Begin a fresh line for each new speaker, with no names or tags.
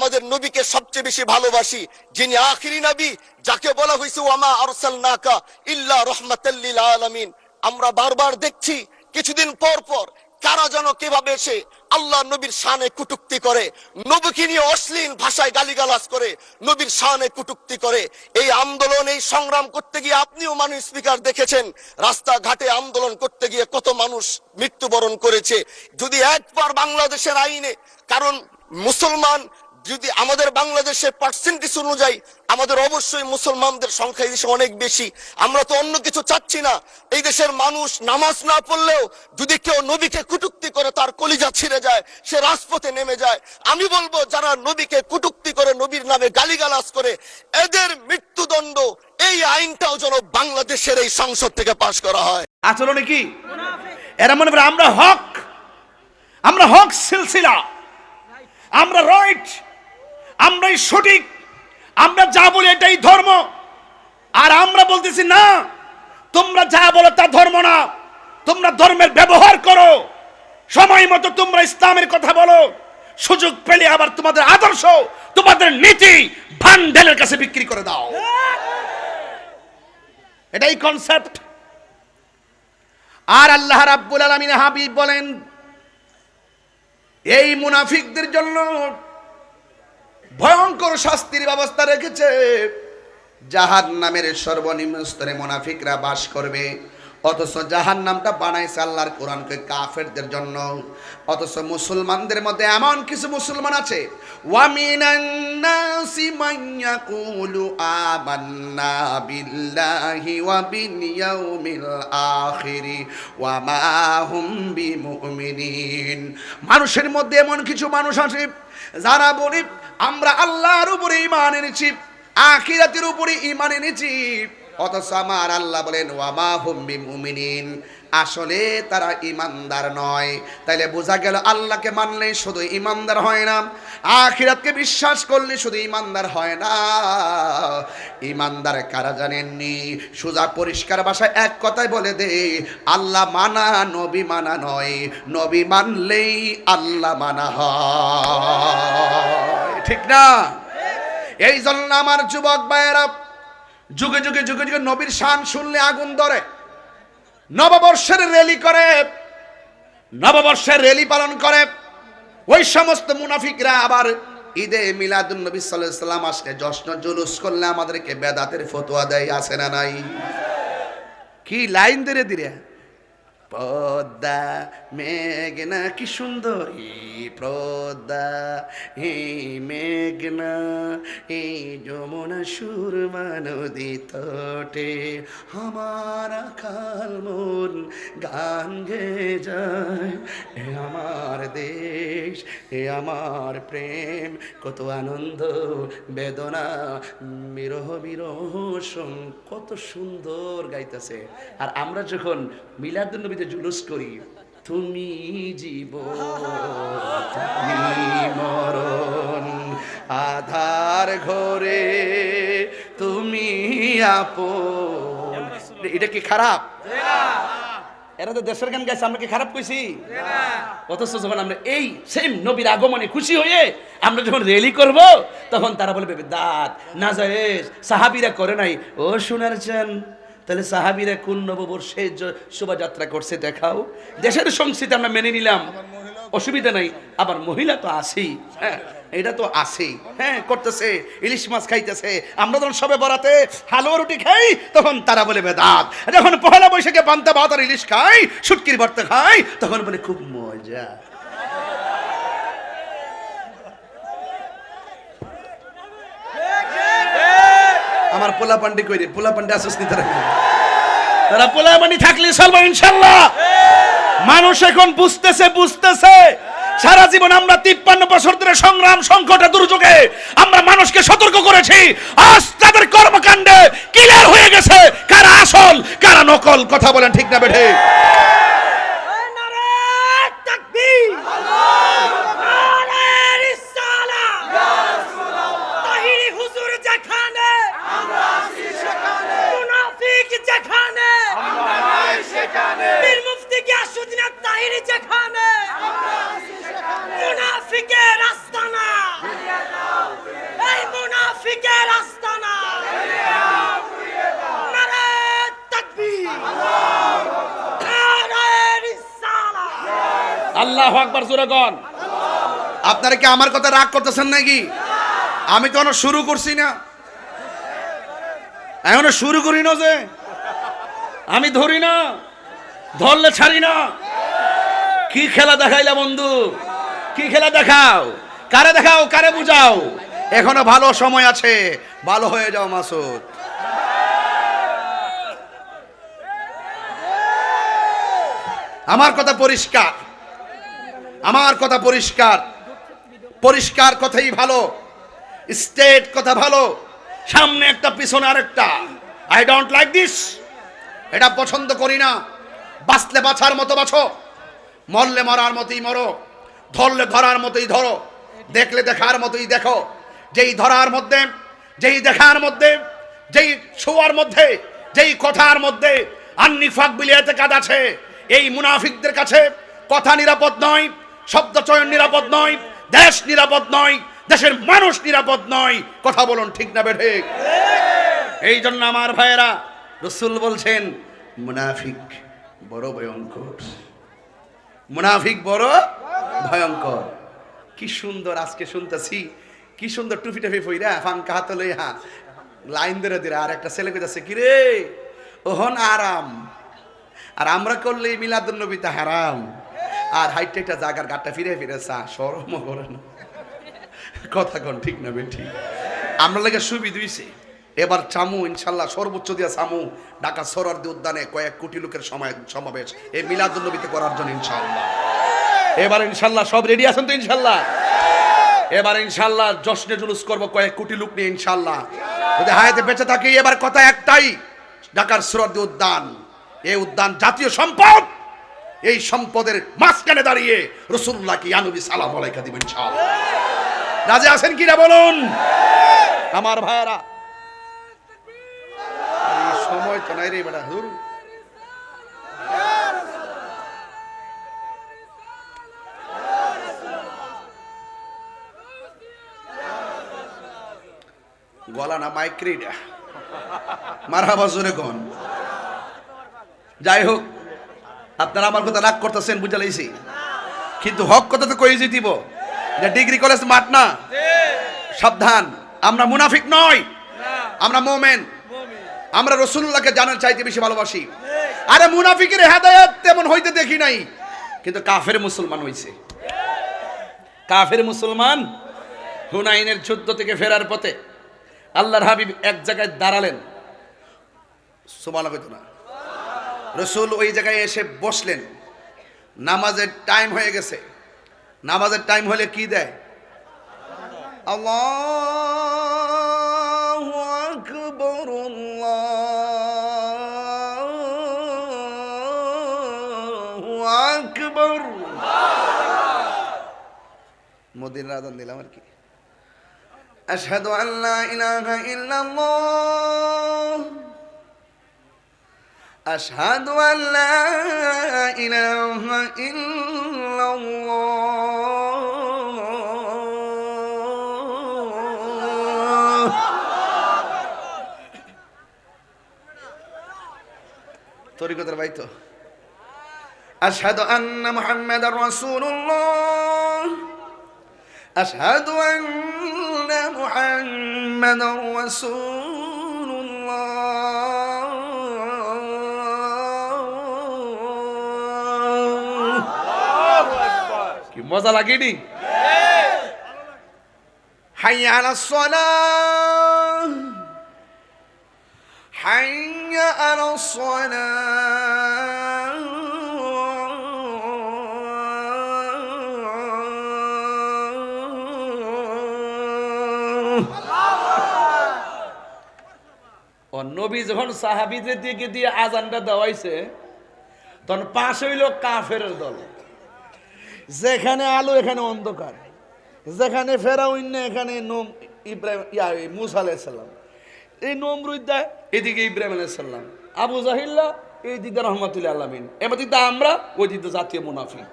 আমাদের নবীকে সবচেয়ে বেশি ভালোবাসি, যিনি আখিরি নবী, যাকে বলা হয়েছে ওয়ামা আরসালনাকা ইল্লা রাহমাতাল লিল আলামিন। আমরা বারবার দেখছি কিছুদিন পর পর কারা যেন কিভাবে এসে আল্লাহ নবীর শানে কটূক্তি করে, নবীকে নিয়ে অশ্লীল ভাষায় গালিগালাজ করে, নবীর শানে কটূক্তি করে। এই আন্দোলন, এই সংগ্রাম করতে গিয়ে আপনিও মানুষ স্পিকার দেখেছেন, রাস্তাঘাটে আন্দোলন করতে গিয়ে কত মানুষ মৃত্যুবরণ করেছে। যদি একবার বাংলাদেশের আইনে, কারণ মুসলমান যদি আমাদের বাংলাদেশের পার্সেন্টেজ অনুযায়ী আমাদের অবশ্যই মুসলমানদের সংখ্যা এই দেশে অনেক বেশি। আমরা তো অন্য কিছু চাচ্ছি না। এই দেশের মানুষ নামাজ না পড়লেও যদি কেউ নবীকে কটূক্তি করে তার কলিজা ছিঁড়ে যায়, সে রাজপথে নেমে যায়। আমি বলবো যারা নবীকে কটূক্তি করে, নবীর নামে গালিগালাজ করে, এদের মৃত্যুদণ্ড, এই আইনটাও যেন বাংলাদেশের এই সংসদ থেকে পাশ করা হয়।
আচরণে কি এরা মনে করে আমরা হক সিলসিলা, আমরা রাইট, আমরাই সঠিক, আমরা যা বলি এটাই ধর্ম। আর আমরা বলতেছি না, তোমরা যা বলো তা ধর্ম না, তোমরা ধর্মের ব্যবহার করো, সময় মতো তোমরা ইসলামের কথা বলো, সুযোগ পেলে আবার তোমাদের আদর্শ, তোমাদের নীতি ভান্ডারের কাছে বিক্রি করে দাও। এটাই কনসেপ্ট। আর আল্লাহ রাব্বুল আলামিন হাবিব বলেন, এই মুনাফিকদের জন্য ভয়ঙ্কর শাস্তির ব্যবস্থা রেখেছে। জাহান্নামের সর্বনিম্ন স্তরে মুনাফিকরা বাস করবে। অথচ জাহান্নামটা বানাইছে আল্লাহর কোরআনকে কাফেরদের জন্য। অথচ মুসলমানদের মধ্যে এমন কিছু মুসলমান আছে, ওয়ামিনান নাসি মান ইয়াকুলু আমান্না বিল্লাহি ওয়া বিল ইয়াউমিল আখিরি ওয়া মা হুম বিমুমিনিন। মানুষের মধ্যে এমন কিছু মানুষ আছে যারা বলে আমরা আল্লাহর উপরে ঈমান এনেছি, আখিরাতের উপরে ঈমান এনেছি, অথচ আমার আল্লাহ বলেন ওয়া মা হুম বিমুমিনিন, আসলে তারা ঈমানদার নয়। তাইলে বোঝা গেল আল্লাহকে মানলে শুধু ঈমানদার হয় না, আখিরাতকে বিশ্বাস করলে শুধু ঈমানদার হয় না। ঈমানদার কারা জানেননি? সোজা পরিষ্কার ভাষায় এক কথায় বলে দে, আল্লাহ মানা নবী মানা নয়, নবী মানলেই আল্লাহ মানা হয়। ঠিক না? এই জন্য আমার যুবক ভাইয়েরা, যুগে যুগে যুগে যুগে নবীর শান শুনলে আগুন ধরে। নববর্ষের র্যালি করে, নববর্ষের র্যালি পালন করে ওই সমস্ত মুনাফিকরা আবার ঈদে মিলাদুন নবী সাল্লাল্লাহু আলাইহি ওয়াসাল্লাম আসলে জশ্ন জুলুস করলে আমাদেরকে বেদাতের ফতোয়া দেয়, আছে না নাই? কি লাইন ধীরে ধীরে, পদ্মা মেঘনা, কি সুন্দর পদ্মা, এই মেঘনা, এই যমুনা সুরমা নদী তটে আমার আকাল মন গান গেয়ে যায়। এ আমার দেশ, এ আমার প্রেম, কত আনন্দ বেদনা বিরহ বিরহ, কত সুন্দর গাইতেছে। আর আমরা যখন মিলাদুন নবীতে জুলুস করি, তুমি জীবন তুমি মরণ, আধার ঘরে তুমি আপন, এটা কি খারাপ? এরা তো দেশের গান গাইছে, আমরা কি খারাপ কইছি? অথচ যখন আমরা এই সেম নবীর আগমনে খুশি হয়ে আমরা যখন র্যালি করব, তখন তারা বলবে দাঁত না জায়েজ, সাহাবীরা করে নাই। ও শোনার চান, তাহলে সাহাবীরা কোন নববর্ষে শোভাযাত্রা করছে দেখাও। দেশের সংস্কৃতি আমরা মেনে নিলাম, অসুবিধা নাই। আবার মহিলা তো আছেই, হ্যাঁ এটা তো আছেই, হ্যাঁ করতেছে, ইলিশ মাছ খাইতেছে। আমরা যখন সবে বরাতে হালুয়া রুটি খাই, তখন তারা বলে বেদাত। যখন পহেলা বৈশাখে পান্তা ভাত আর ইলিশ খাই, শুটকির ভর্তা খাই, তখন বলে খুব মজা। আমার পোলা পান্ডি কইরে, পোলা পান্ডি আসস নি তারা পোলা পান্ডি থাকলে চলবে ইনশাআল্লাহ। মানুষ এখন বুঝতেছে সারা জীবন আমরা 53 বছর ধরে সংগ্রাম সংকটে দুর্যোগে আমরা মানুষকে সতর্ক করেছি। আজ তাদের কর্মকাণ্ডে ক্লিয়ার হয়ে গেছে কারা আসল কারা নকল। কথা বলেন ঠিক না বেঠে?
মুনাফিকের আস্তানা
আল্লাহু আকবার জোরে কোন। আপনারা কি আমার কথা রাগ করতেছেন নাকি? আমি তো শুরু করছি না, এখনো শুরু করি না, যে আমি ধরি না, ধরলে ছাড়ি না। কি খেলা দেখাইলা বন্ধু, কি খেলা দেখাও, কারে দেখাও, কারে বুঝাও? এখনো ভালো সময় আছে, ভালো হয়ে যাও মাসুদ। আমার কথা পরিষ্কার, আমার কথা পরিষ্কার, পরিষ্কার কথাই ভালো, স্টেট কথা ভালো, সামনে একটা পিছনে আরেকটা। আই ডোন্ট লাইক দিস, এটা পছন্দ করি না। বাঁচলে বাঁচার মতো বাঁচো, মরলে মরার মতোই মরো, ধরলে ধরার মতোই ধরো, দেখলে দেখার মতোই দেখো। যেই ধরার মধ্যে, যেই দেখার মধ্যে, যেই ছোঁয়ার মধ্যে, যেই কথার মধ্যে আন্নিফাক বিলিয়াতে কাজ আছে, এই মুনাফিকদের কাছে কথা নিরাপদ নয়, শব্দ চয়ন নিরাপদ নয়, দেশ নিরাপদ নয়, দেশের মানুষ নিরাপদ নয়। কথা বলুন ঠিক না বেঠিক? এই জন্য আমার ভাইয়েরা, রাসূল বলছেন মুনাফিক বড় ভয়ঙ্কর, মুনাফিক বড় ভয়ঙ্কর। কি সুন্দর আজকে শুনতেছি, কি সুন্দর টুপি টাপি পইরা ফাঙ্কা হাতে লইয়া লাইন ধরে দিরা, আর একটা ছেলে কইতাছে কি রে ওহন আরাম, আর আমরা করলে মিলাদুন নবীতে হারাম। আর হাইটে একটা জায়গার গাটটা ফিরে ফিরে চা শরম করে না। কথা কোন ঠিক না বেঠি? আমরা লাগে সুবিধা হইছে, এবার চামু ইনশাল্লাহ সর্বোচ্চ দিয়া চামু ঢাকা সরোয়ার্দী উদ্যানে কয়েক কোটি লোকের সমাবেশ এই মিলাদুন নবীতে করার জন্য ইনশাল্লাহ। এবার ইনশাল্লাহ সব রেডি আছেন তো ইনশাল্লাহ? এবার ইনশাল্লাহ জশ্নে জুলুস করব কয়েক কোটি লোক নিয়ে ইনশাল্লাহ, যদি হায়াতে বেঁচে থাকি। এবার কথা একটাই, ঢাকার সরোয়ার্দী উদ্যান, এই উদ্যান জাতীয় সম্পদ, এই সম্পদের মাঝখানে দাঁড়িয়ে রাসূলুল্লাহকে ইয়া নবী সালাম আলাইকা দিবেন ইনশাআল্লাহ। রাজি আছেন কিনা বলুন আমার ভাইরা? সময় তো নাই রে বেটা, হুর গলা না মাইক্রিডা মারহাবা জোরে কোন। যাই হোক, আপনারা আমার কথা রাগ করতেছেন বুঝা লাইছি, কিন্তু হক কথা তো কই দিব যে ডিগ্রি কলেজ মাঠ না। সাবধান, আমরা মুনাফিক নই, আমরা মুমিন, আমরা রাসূলুল্লাহকে জানার চাইতে বেশি ভালোবাসি। আরে মুনাফিকের হেদায়েত তেমন হইতে দেখি নাই, কিন্তু কাফের মুসলমান হইছে। কাফের মুসলমান হুনাইনের যুদ্ধ থেকে ফেরার পথে আল্লাহর হাবিব এক জায়গায় দাঁড়ালেন, সুবহানাল্লাহ কইতো না, রাসূল ওই জায়গায় এসে বসলেন। নামাজের টাইম হয়ে গেছে, নামাজের টাইম হলে কি দেয়? আল্লাহু আকবার, আল্লাহু আকবার। মদিনার আযান দিলাম আর কি। আশহাদু আল্লা ইলাহা ইল্লাল্লাহ, আশহাদু আল্লা ইলাহা ইল্লাল্লাহ। তরিকতের ভাই তো। আশহাদু আন্না মুহাম্মাদার রাসূলুল্লাহ, আশহাদু আন্না মুহাম্মাদার রাসূলুল্লাহ। কি মজা লাগেনি? হাইয়া আলাস সালাহ, হাইয়া আলাস সালাহ। নবী যখন সাহাবীদের দিকে দিয়ে আজানটা দেওয়াইছে, তখন পাশ হইল কাফেরের দল। যেখানে আলো এখানে অন্ধকার, যেখানে ফেরাউন এখানে ইব্রাহিম মুসা আলাইহিস সালাম, এই নমরুদ এদিকে ইব্রাহিম আলাইহিস সালাম, আবু জাহিল্লা এই দিকে রহমাতুল্লাহ আলামিন, এবার দিকে আমরা, ওই দিকে জাতীয় মুনাফিক।